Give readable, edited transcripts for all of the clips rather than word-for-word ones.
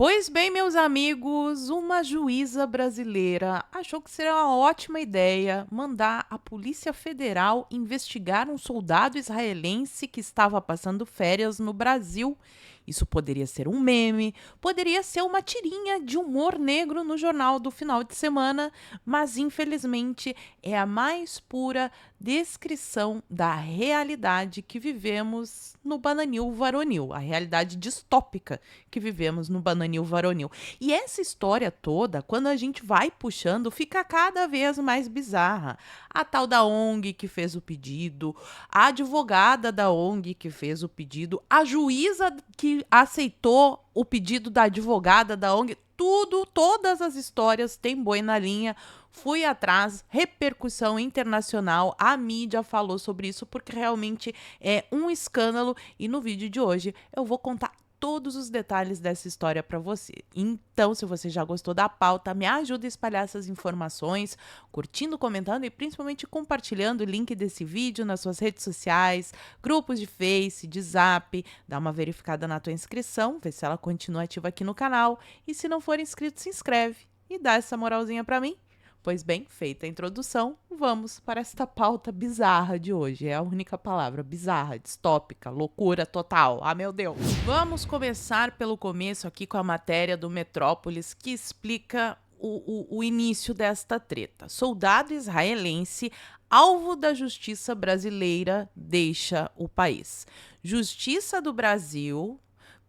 Pois bem, meus amigos, uma juíza brasileira achou que seria uma ótima ideia mandar a Polícia Federal investigar um soldado israelense que estava passando férias no Brasil. Isso poderia ser um meme, poderia ser uma tirinha de humor negro no jornal do final de semana, mas infelizmente é a mais pura descrição da realidade que vivemos no Bananil Varonil, a realidade distópica que vivemos no Bananil Varonil. E essa história toda, quando a gente vai puxando, fica cada vez mais bizarra. A tal da ONG que fez o pedido, a advogada da ONG que fez o pedido, a juíza que aceitou o pedido da advogada da ONG, todas as histórias têm boi na linha. Fui atrás, repercussão internacional, a mídia falou sobre isso porque realmente é um escândalo e no vídeo de hoje eu vou contar todos os detalhes dessa história para você. Então, se você já gostou da pauta, me ajuda a espalhar essas informações, curtindo, comentando e principalmente compartilhando o link desse vídeo nas suas redes sociais, grupos de Face, de Zap, dá uma verificada na tua inscrição, vê se ela continua ativa aqui no canal e se não for inscrito, se inscreve e dá essa moralzinha para mim. Pois bem, feita a introdução, vamos para esta pauta bizarra de hoje. É a única palavra, bizarra, distópica, loucura total. Ah, meu Deus! Vamos começar pelo começo aqui com a matéria do Metrópolis que explica o início desta treta. Soldado israelense, alvo da justiça brasileira, deixa o país. Justiça do Brasil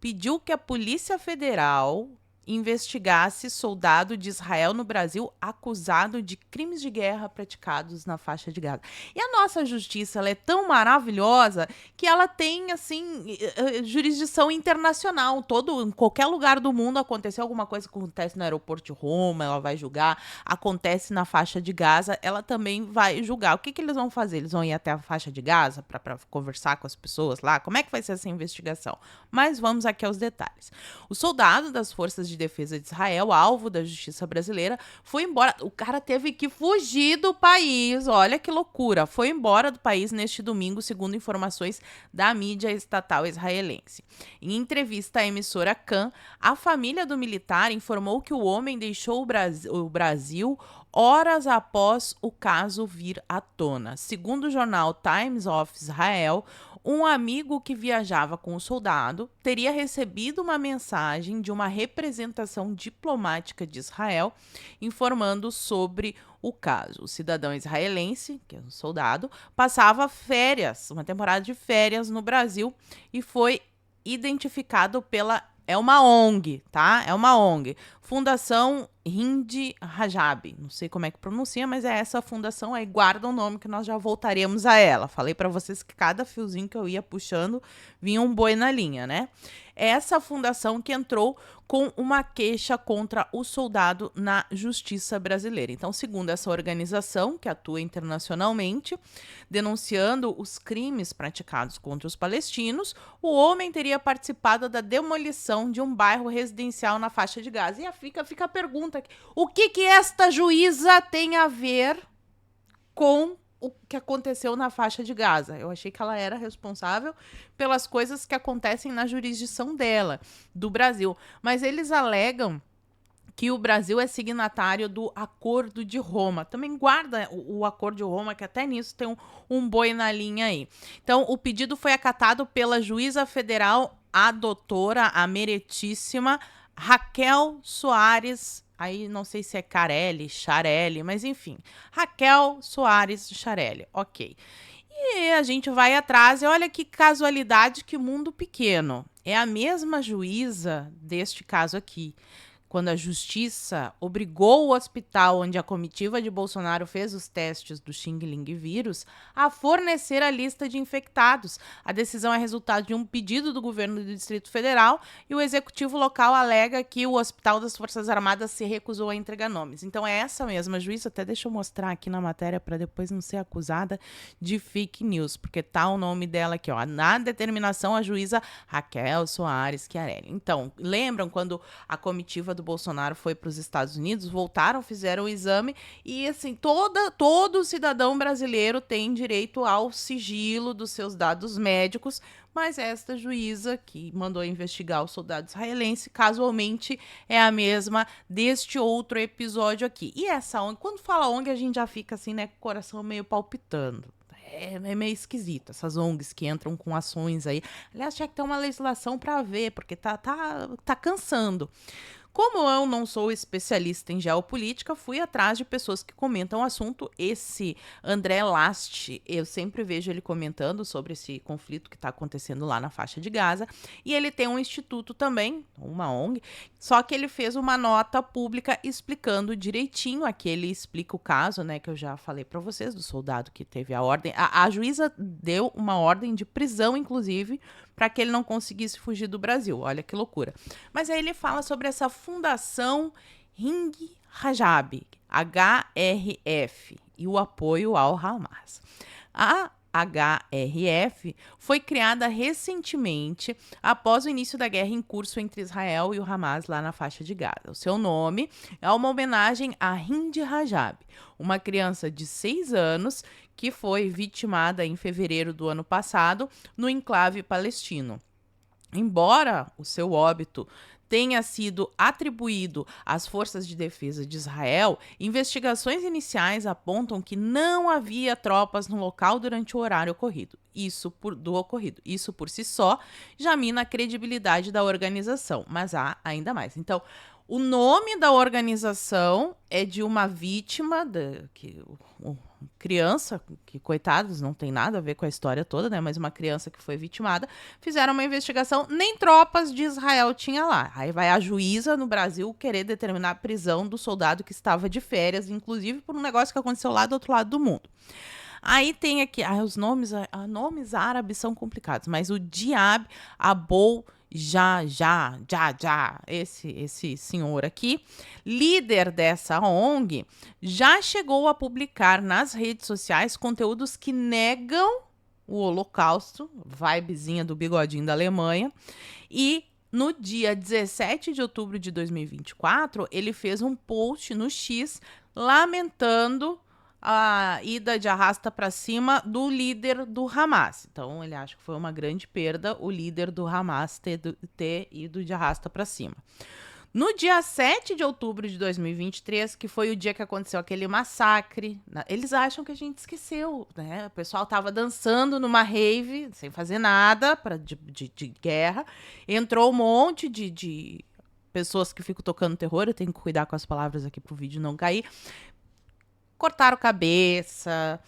pediu que a Polícia Federal investigasse soldado de Israel no Brasil acusado de crimes de guerra praticados na faixa de Gaza. E a nossa justiça, ela é tão maravilhosa que ela tem, assim, jurisdição internacional. Em qualquer lugar do mundo aconteceu alguma coisa que acontece no aeroporto de Roma, ela vai julgar. Acontece na faixa de Gaza, ela também vai julgar. O que eles vão fazer? Eles vão ir até a faixa de Gaza para conversar com as pessoas lá? Como é que vai ser essa investigação? Mas vamos aqui aos detalhes. O soldado das forças de defesa de Israel, alvo da justiça brasileira, foi embora. O cara teve que fugir do país. Olha que loucura. Foi embora do país neste domingo, segundo informações da mídia estatal israelense. Em entrevista à emissora Kan, a família do militar informou que o homem deixou o Brasil horas após o caso vir à tona. Segundo o jornal Times of Israel, um amigo que viajava com o soldado teria recebido uma mensagem de uma representação diplomática de Israel informando sobre o caso. O cidadão israelense, que é um soldado, passava férias, uma temporada de férias no Brasil e foi identificado pela... É uma ONG, tá? É uma ONG. Fundação Hind Rajab. Não sei como é que pronuncia, mas é essa fundação aí. Guarda o nome que nós já voltaremos a ela. Falei para vocês que cada fiozinho que eu ia puxando vinha um boi na linha, né? É essa fundação que entrou com uma queixa contra o soldado na justiça brasileira. Então, segundo essa organização, que atua internacionalmente, denunciando os crimes praticados contra os palestinos, o homem teria participado da demolição de um bairro residencial na faixa de Gaza. E fica a pergunta aqui, o que esta juíza tem a ver com o que aconteceu na faixa de Gaza? Eu achei que ela era responsável pelas coisas que acontecem na jurisdição dela, do Brasil. Mas eles alegam que o Brasil é signatário do Acordo de Roma. Também guarda o Acordo de Roma, que até nisso tem um boi na linha aí. Então, o pedido foi acatado pela juíza federal, a doutora, a meritíssima Raquel Soares. Aí não sei se é Charelli, mas enfim. Raquel Soares Charelli, ok. E a gente vai atrás e olha que casualidade, que mundo pequeno. É a mesma juíza deste caso aqui. Quando a justiça obrigou o hospital onde a comitiva de Bolsonaro fez os testes do Xing Ling vírus a fornecer a lista de infectados. A decisão é resultado de um pedido do governo do Distrito Federal e o executivo local alega que o Hospital das Forças Armadas se recusou a entregar nomes. Então é essa mesma juíza, até deixa eu mostrar aqui na matéria para depois não ser acusada de fake news, porque tá o nome dela aqui, ó. Na determinação, a juíza Raquel Soares Chiarelli. Então, lembram quando a comitiva do Bolsonaro foi para os Estados Unidos, voltaram, fizeram o exame e, assim, todo cidadão brasileiro tem direito ao sigilo dos seus dados médicos, mas esta juíza que mandou investigar o soldado israelense, casualmente, é a mesma deste outro episódio aqui. E essa ONG, quando fala ONG, a gente já fica assim, né, com o coração meio palpitando. É meio esquisito, essas ONGs que entram com ações aí. Aliás, tinha que ter uma legislação para ver, porque tá cansando. Como eu não sou especialista em geopolítica, fui atrás de pessoas que comentam o assunto. Esse André Last, eu sempre vejo ele comentando sobre esse conflito que está acontecendo lá na faixa de Gaza. E ele tem um instituto também, uma ONG, só que ele fez uma nota pública explicando direitinho. Aqui ele explica o caso, né, que eu já falei para vocês, do soldado que teve a ordem. A juíza deu uma ordem de prisão, inclusive, para que ele não conseguisse fugir do Brasil. Olha que loucura. Mas aí ele fala sobre essa Fundação Ring Rajab, HRF, e o apoio ao Hamas. A HRF foi criada recentemente após o início da guerra em curso entre Israel e o Hamas lá na faixa de Gaza. O seu nome é uma homenagem a Hind Rajab, uma criança de 6 anos que foi vitimada em fevereiro do ano passado no enclave palestino. Embora o seu óbito tenha sido atribuído às forças de defesa de Israel, investigações iniciais apontam que não havia tropas no local durante o horário ocorrido. Isso por si só já mina a credibilidade da organização, mas há ainda mais. Então, o nome da organização é de uma vítima, criança, que coitados, não tem nada a ver com a história toda, né? Mas uma criança que foi vitimada. Fizeram uma investigação, nem tropas de Israel tinha lá. Aí vai a juíza no Brasil querer determinar a prisão do soldado que estava de férias, inclusive por um negócio que aconteceu lá do outro lado do mundo. Aí tem aqui, os nomes árabes são complicados, mas o Diab Abou já, esse senhor aqui, líder dessa ONG, já chegou a publicar nas redes sociais conteúdos que negam o Holocausto, vibezinha do bigodinho da Alemanha, e no dia 17 de outubro de 2024, ele fez um post no X lamentando a ida de arrasta para cima do líder do Hamas. Então, ele acha que foi uma grande perda o líder do Hamas ter ido de arrasta para cima. No dia 7 de outubro de 2023, que foi o dia que aconteceu aquele massacre, eles acham que a gente esqueceu, né? O pessoal tava dançando numa rave, sem fazer nada de guerra. Entrou um monte de pessoas que ficam tocando terror. Eu tenho que cuidar com as palavras aqui pro vídeo não cair. Cortaram cabeça,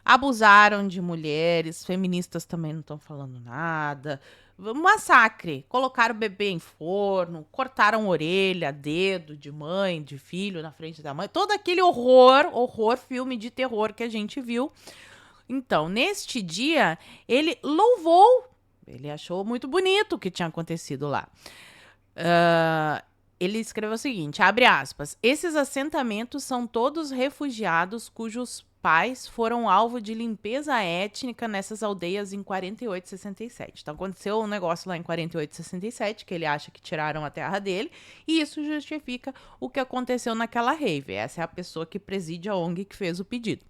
abusaram de mulheres, feministas também não estão falando nada. Um massacre. Colocaram o bebê em forno, cortaram orelha, dedo de mãe, de filho na frente da mãe. Todo aquele horror, filme de terror que a gente viu. Então, neste dia, ele louvou, ele achou muito bonito o que tinha acontecido lá. Ele escreveu o seguinte, abre aspas, esses assentamentos são todos refugiados cujos pais foram alvo de limpeza étnica nessas aldeias em 48 e 67. Então, aconteceu um negócio lá em 48 e 67, que ele acha que tiraram a terra dele, e isso justifica o que aconteceu naquela rave. Essa é a pessoa que preside a ONG que fez o pedido.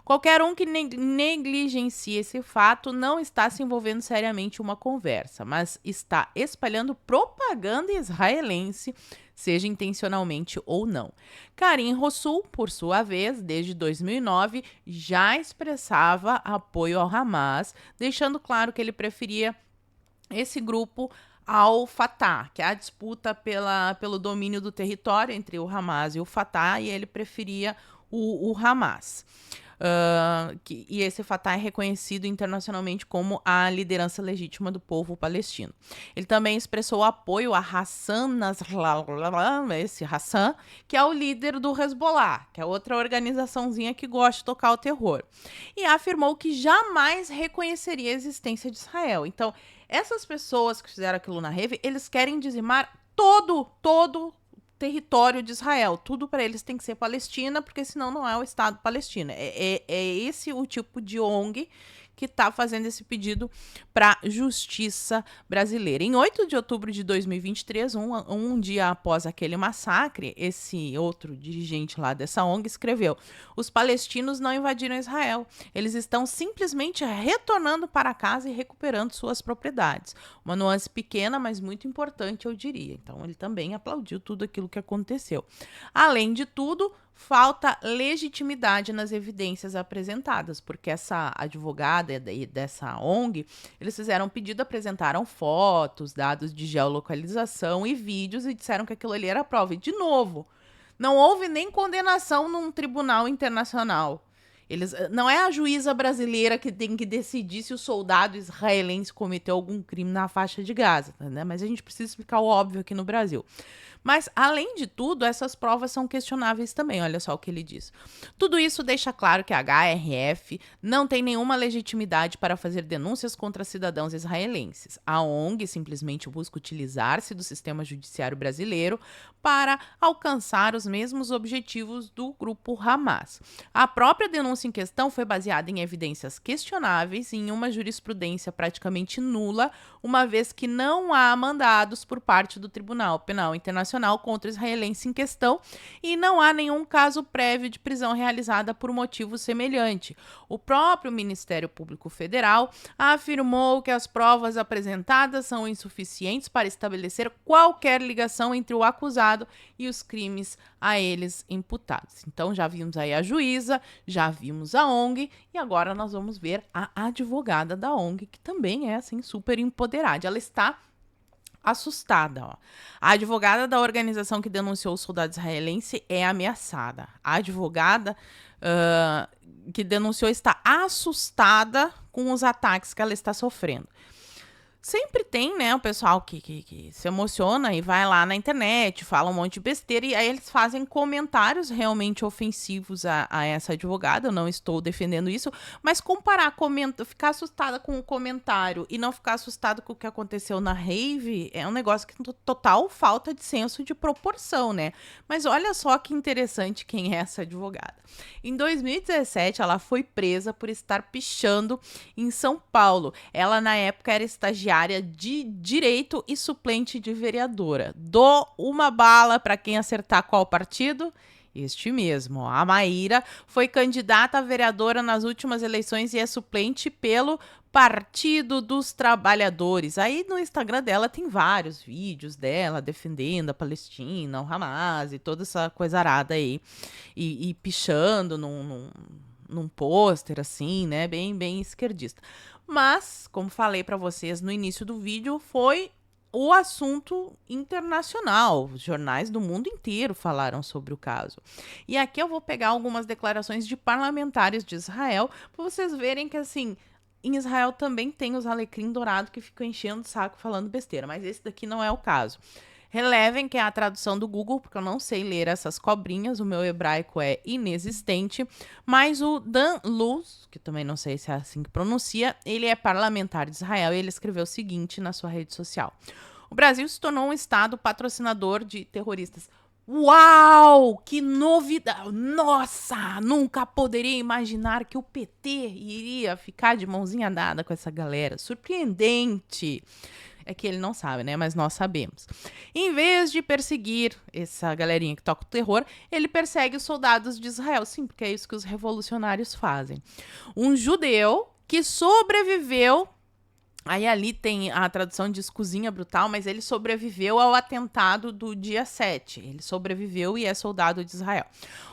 Qualquer um que negligencie esse fato não está se envolvendo seriamente em uma conversa, mas está espalhando propaganda israelense, seja intencionalmente ou não. Karim Rossul, por sua vez, desde 2009, já expressava apoio ao Hamas, deixando claro que ele preferia esse grupo ao Fatah, que é a disputa pelo domínio do território entre o Hamas e o Fatah, e ele preferia o Hamas. E esse Fatah é reconhecido internacionalmente como a liderança legítima do povo palestino. Ele também expressou apoio a Hassan Nasrallah, esse Hassan, que é o líder do Hezbollah, que é outra organizaçãozinha que gosta de tocar o terror. E afirmou que jamais reconheceria a existência de Israel. Então, essas pessoas que fizeram aquilo na rave, eles querem dizimar todo território de Israel. Tudo para eles tem que ser Palestina, porque senão não é o Estado palestino. É esse o tipo de ONG que está fazendo esse pedido para a justiça brasileira. Em 8 de outubro de 2023, um dia após aquele massacre, esse outro dirigente lá dessa ONG escreveu: os palestinos não invadiram Israel, eles estão simplesmente retornando para casa e recuperando suas propriedades. Uma nuance pequena, mas muito importante, eu diria. Então, ele também aplaudiu tudo aquilo que aconteceu. Além de tudo, falta legitimidade nas evidências apresentadas, porque essa advogada dessa ONG, eles fizeram um pedido, apresentaram fotos, dados de geolocalização e vídeos e disseram que aquilo ali era prova. E, de novo, não houve nem condenação num tribunal internacional. Não é a juíza brasileira que tem que decidir se o soldado israelense cometeu algum crime na faixa de Gaza, né? Mas a gente precisa explicar o óbvio aqui no Brasil. Mas, além de tudo, essas provas são questionáveis também, olha só o que ele diz. Tudo isso deixa claro que a HRF não tem nenhuma legitimidade para fazer denúncias contra cidadãos israelenses. A ONG simplesmente busca utilizar-se do sistema judiciário brasileiro para alcançar os mesmos objetivos do grupo Hamas. A própria denúncia em questão foi baseada em evidências questionáveis e em uma jurisprudência praticamente nula, uma vez que não há mandados por parte do Tribunal Penal Internacional contra o israelense em questão e não há nenhum caso prévio de prisão realizada por motivo semelhante. O próprio Ministério Público Federal afirmou que as provas apresentadas são insuficientes para estabelecer qualquer ligação entre o acusado e os crimes a eles imputados. Então já vimos aí a juíza, já vimos a ONG e agora nós vamos ver a advogada da ONG, que também é assim super empoderada. Ela está assustada, ó. A advogada da organização que denunciou o soldado israelense é ameaçada. A advogada que denunciou está assustada com os ataques que ela está sofrendo. Sempre tem, né, o pessoal que se emociona e vai lá na internet, fala um monte de besteira e aí eles fazem comentários realmente ofensivos a essa advogada. Eu não estou defendendo isso, mas ficar assustada com o comentário e não ficar assustado com o que aconteceu na rave é um negócio que total falta de senso de proporção, né? Mas olha só que interessante quem é essa advogada. Em 2017, ela foi presa por estar pichando em São Paulo. Ela, na época, era estagiária de Direito e suplente de vereadora. Dou uma bala para quem acertar qual partido? Este mesmo. A Maíra foi candidata a vereadora nas últimas eleições e é suplente pelo Partido dos Trabalhadores. Aí no Instagram dela tem vários vídeos dela defendendo a Palestina, o Hamas e toda essa coisa arada aí. E pichando num pôster assim, né? Bem esquerdista. Mas, como falei para vocês no início do vídeo, foi o assunto internacional. Os jornais do mundo inteiro falaram sobre o caso. E aqui eu vou pegar algumas declarações de parlamentares de Israel para vocês verem que, assim, em Israel também tem os alecrim dourado que ficam enchendo o saco falando besteira, mas esse daqui não é o caso. Relevem que é a tradução do Google, porque eu não sei ler essas cobrinhas, o meu hebraico é inexistente, mas o Dan Luz, que também não sei se é assim que pronuncia, ele é parlamentar de Israel e ele escreveu o seguinte na sua rede social: o Brasil se tornou um estado patrocinador de terroristas. Uau, que novidade! Nossa, nunca poderia imaginar que o PT iria ficar de mãozinha dada com essa galera. Surpreendente! É que ele não sabe, né? Mas nós sabemos. Em vez de perseguir essa galerinha que toca o terror, ele persegue os soldados de Israel. Sim, porque é isso que os revolucionários fazem. Um judeu que sobreviveu... Aí ali tem a tradução de cozinha brutal, mas ele sobreviveu ao atentado do dia 7. Ele sobreviveu e é soldado de Israel.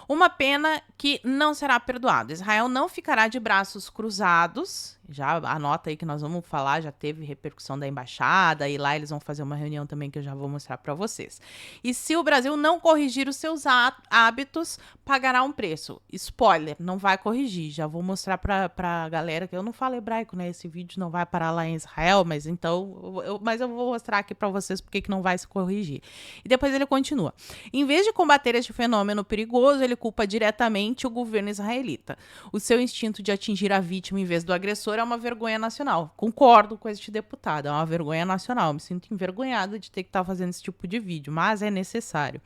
Uma pena que não será perdoado. Israel não ficará de braços cruzados. Já anota aí que nós vamos falar, já teve repercussão da embaixada, e lá eles vão fazer uma reunião também que eu já vou mostrar para vocês. E se o Brasil não corrigir os seus hábitos, pagará um preço. Spoiler, não vai corrigir. Já vou mostrar pra galera que eu não falo hebraico, né? Esse vídeo não vai parar lá em Israel, mas então... Mas eu vou mostrar aqui para vocês porque que não vai se corrigir. E depois ele continua. Em vez de combater este fenômeno perigoso, ele culpa diretamente o governo israelita. O seu instinto de atingir a vítima em vez do agressor é uma vergonha nacional. Concordo com este deputado, é uma vergonha nacional. Me sinto envergonhada de ter que estar fazendo esse tipo de vídeo, mas é necessário.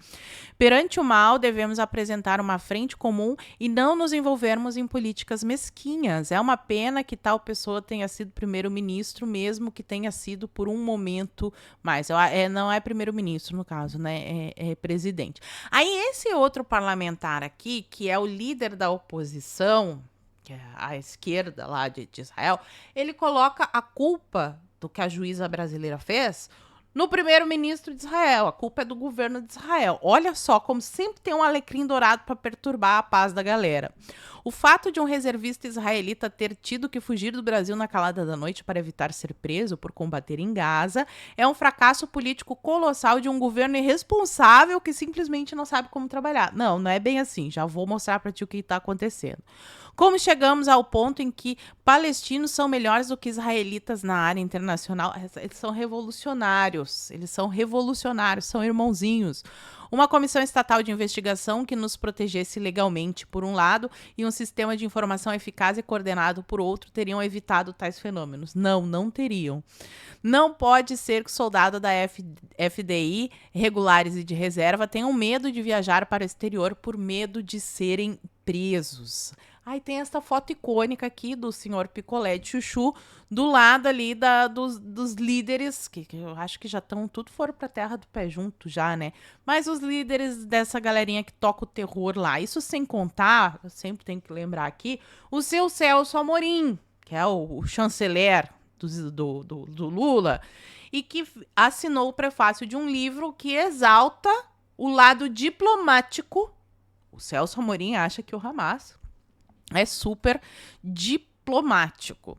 Perante o mal, devemos apresentar uma frente comum e não nos envolvermos em políticas mesquinhas. É uma pena que tal pessoa tenha sido primeiro-ministro, mesmo que tenha sido por um momento mais. Não é primeiro-ministro, no caso, né? É presidente. Aí, esse outro parlamentar aqui, que é o líder da oposição, que é a esquerda lá de Israel, ele coloca a culpa do que a juíza brasileira fez no primeiro-ministro de Israel. A culpa é do governo de Israel. Olha só, como sempre tem um alecrim dourado para perturbar a paz da galera. O fato de um reservista israelita ter tido que fugir do Brasil na calada da noite para evitar ser preso por combater em Gaza é um fracasso político colossal de um governo irresponsável que simplesmente não sabe como trabalhar. Não é bem assim. Já vou mostrar para ti o que está acontecendo. Como chegamos ao ponto em que palestinos são melhores do que israelitas na área internacional? Eles são revolucionários, são irmãozinhos. Uma comissão estatal de investigação que nos protegesse legalmente, por um lado, e um sistema de informação eficaz e coordenado, por outro, teriam evitado tais fenômenos. Não teriam. Não pode ser que soldado da FDI, regulares e de reserva, tenham medo de viajar para o exterior por medo de serem presos. Aí tem esta foto icônica aqui do senhor Picolé de Chuchu, do lado ali dos líderes, que eu acho que já estão, tudo foram pra terra do pé junto já, né? Mas os líderes dessa galerinha que toca o terror lá. Isso sem contar, eu sempre tenho que lembrar aqui, o seu Celso Amorim, que é o chanceler do Lula, e que assinou o prefácio de um livro que exalta o lado diplomático. O Celso Amorim acha que o Hamas é super diplomático.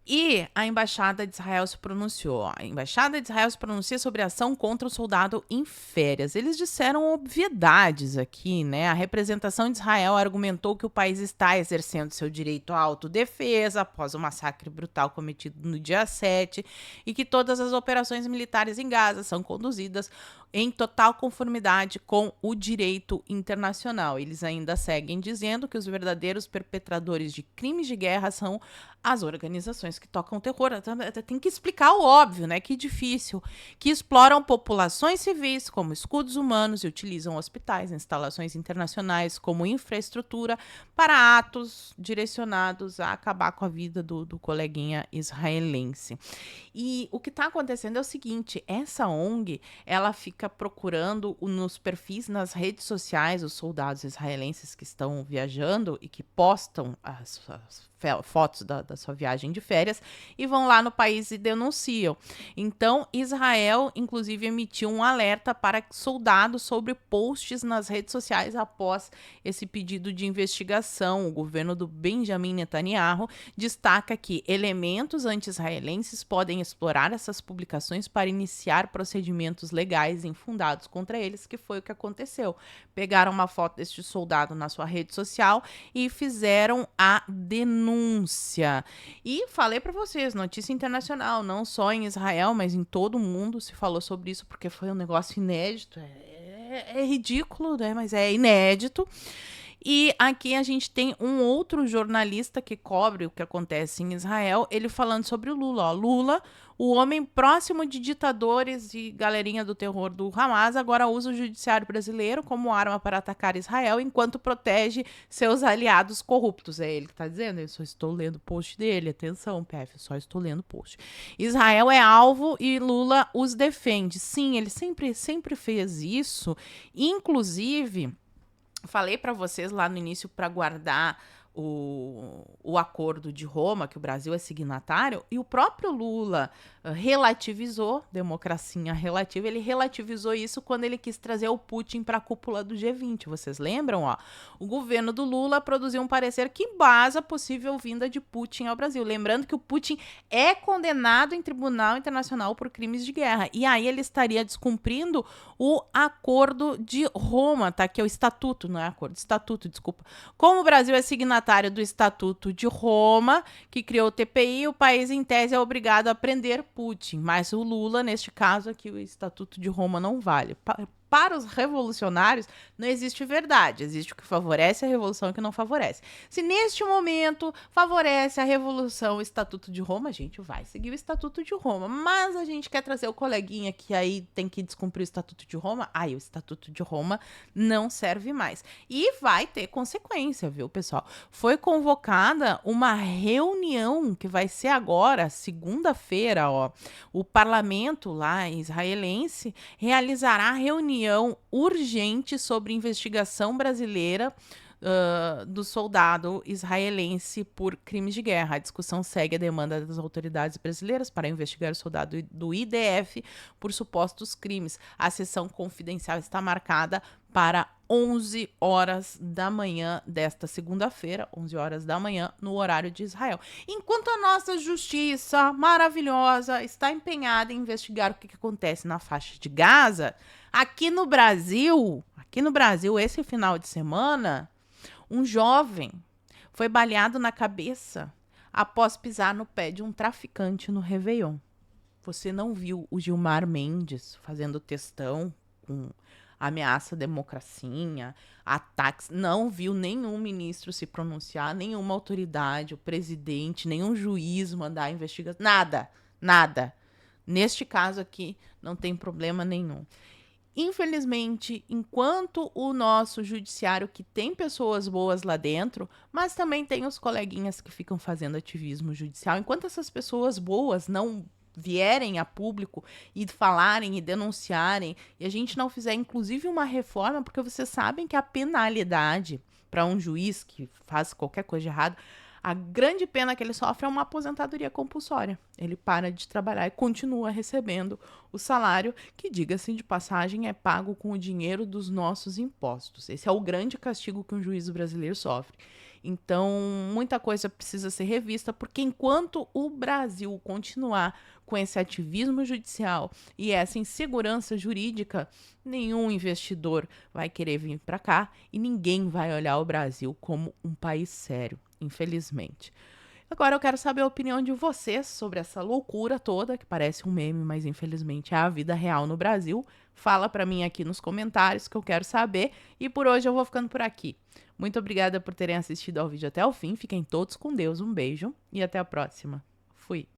E a Embaixada de Israel se pronunciou. A Embaixada de Israel se pronuncia sobre a ação contra o soldado em férias. Eles disseram obviedades aqui, né? A representação de Israel argumentou que o país está exercendo seu direito à autodefesa após o massacre brutal cometido no dia 7 e que todas as operações militares em Gaza são conduzidas em total conformidade com o direito internacional. Eles ainda seguem dizendo que os verdadeiros perpetradores de crimes de guerra são as organizações que tocam terror. Tem que explicar o óbvio, né? Que difícil. Que exploram populações civis como escudos humanos e utilizam hospitais, instalações internacionais como infraestrutura para atos direcionados a acabar com a vida do coleguinha israelense. E o que está acontecendo é o seguinte, essa ONG, ela fica procurando nos perfis, nas redes sociais, os soldados israelenses que estão viajando e que postam as fotos da sua viagem de férias e vão lá no país e denunciam. Então, Israel, inclusive, emitiu um alerta para soldados sobre posts nas redes sociais após esse pedido de investigação. O governo do Benjamin Netanyahu destaca que elementos anti-israelenses podem explorar essas publicações para iniciar procedimentos legais infundados contra eles, que foi o que aconteceu. Pegaram uma foto deste soldado na sua rede social e fizeram a denúncia. E falei para vocês, notícia internacional, não só em Israel, mas em todo o mundo se falou sobre isso, porque foi um negócio inédito. É ridículo, né? Mas é inédito. E aqui a gente tem um outro jornalista que cobre o que acontece em Israel, ele falando sobre o Lula. Ó, Lula, o homem próximo de ditadores e galerinha do terror do Hamas, agora usa o judiciário brasileiro como arma para atacar Israel, enquanto protege seus aliados corruptos. É ele que está dizendo, eu só estou lendo o post dele. Atenção, PF, só estou lendo o post. Israel é alvo e Lula os defende. Sim, ele sempre fez isso. Inclusive, falei para vocês lá no início para guardar o acordo de Roma, que o Brasil é signatário, e o próprio Lula relativizou, democracia relativa, ele relativizou isso quando ele quis trazer o Putin para a cúpula do G20. Vocês lembram? Ó, o governo do Lula produziu um parecer que embasa a possível vinda de Putin ao Brasil. Lembrando que o Putin é condenado em tribunal internacional por crimes de guerra. E aí ele estaria descumprindo o acordo de Roma, tá? Que é o estatuto, não é acordo, estatuto, desculpa. Como o Brasil é signatário do Estatuto de Roma, que criou o TPI, o país, em tese, é obrigado a prender Putin. Mas o Lula, neste caso aqui, o Estatuto de Roma não vale. para os revolucionários, não existe verdade, existe o que favorece a revolução e o que não favorece. Se neste momento favorece a revolução, o Estatuto de Roma, a gente vai seguir o Estatuto de Roma, mas a gente quer trazer o coleguinha que aí tem que descumprir o Estatuto de Roma, aí o Estatuto de Roma não serve mais. E vai ter consequência, viu, pessoal? Foi convocada uma reunião que vai ser agora, segunda-feira, ó. O parlamento lá israelense realizará reunião urgente sobre investigação brasileira do soldado israelense por crimes de guerra. A discussão segue a demanda das autoridades brasileiras para investigar o soldado do IDF por supostos crimes. A sessão confidencial está marcada para 11 horas da manhã desta segunda-feira, 11 horas da manhã, no horário de Israel. Enquanto a nossa justiça maravilhosa está empenhada em investigar o que acontece na faixa de Gaza, aqui no Brasil, esse final de semana, um jovem foi baleado na cabeça após pisar no pé de um traficante no Réveillon. Você não viu o Gilmar Mendes fazendo textão com ameaça à democracia, ataques, não viu nenhum ministro se pronunciar, nenhuma autoridade, o presidente, nenhum juiz mandar a investigação, nada. Neste caso aqui, não tem problema nenhum. Infelizmente, enquanto o nosso judiciário, que tem pessoas boas lá dentro, mas também tem os coleguinhas que ficam fazendo ativismo judicial, enquanto essas pessoas boas não vierem a público e falarem e denunciarem, e a gente não fizer inclusive uma reforma, porque vocês sabem que a penalidade para um juiz que faz qualquer coisa de errado, a grande pena que ele sofre é uma aposentadoria compulsória. Ele para de trabalhar e continua recebendo o salário, que, diga-se de passagem, é pago com o dinheiro dos nossos impostos. Esse é o grande castigo que um juiz brasileiro sofre. Então, muita coisa precisa ser revista, porque enquanto o Brasil continuar com esse ativismo judicial e essa insegurança jurídica, nenhum investidor vai querer vir para cá e ninguém vai olhar o Brasil como um país sério, infelizmente. Agora eu quero saber a opinião de vocês sobre essa loucura toda, que parece um meme, mas infelizmente é a vida real no Brasil. Fala para mim aqui nos comentários que eu quero saber. E por hoje eu vou ficando por aqui. Muito obrigada por terem assistido ao vídeo até o fim. Fiquem todos com Deus. Um beijo e até a próxima. Fui.